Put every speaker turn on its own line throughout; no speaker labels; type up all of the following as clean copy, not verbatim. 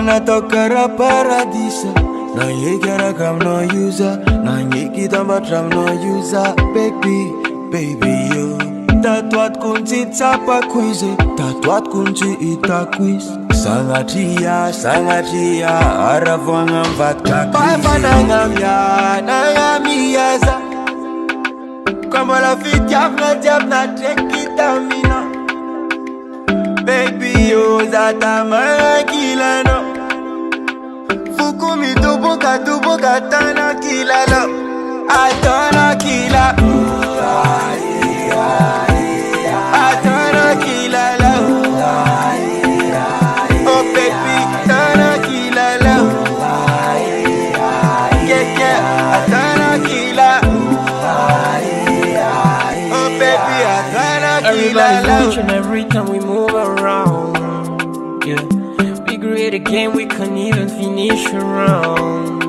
Anatokara paradisa nagneky hiaraka aminao io za nagneky hitambatra aminao io za baby, baby yo. Tatoatoko ny tsapako izy, tatoatoko ny hitako izy. Sagnatria, sagnatria, aravoagna mivadika crise. Nagnamia, nagnamia za ka mbola fitiavagna jiaby natreky taminao. Baby yo za tamagna ankilanao. Foko midoboka, doboka ataonao kilalao. Ataonao kilalao. Ataonao kilalao. Oh baby, ataonao kilalao. Yeah, yeah, ataonao kilalao. Oh baby, ataonao kilalao.
Everybody's watching every time we move around. Yeah, we create a game we can't even finish around.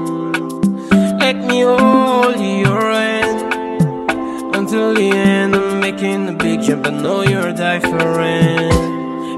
Let me hold your hand until the end. I'm making a big jump, I know you're different.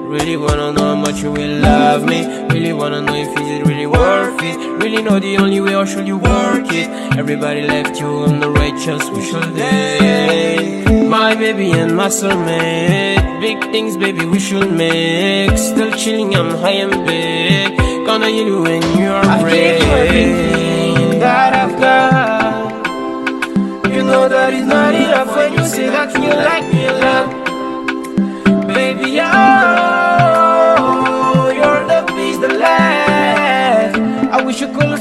Really wanna know how much you will love me. Really wanna know if it's really worth it. Really know the only way, or should you work it? Everybody left you on the righteous, we should date. My baby and my soulmate. Big things, baby, we should make. Still chilling, I'm high and big. Gonna heal you when you're ready. Everything that I've got. You know that it's not enough when you say that you like me a lot. Baby, oh, you're the piece that left. I wish you could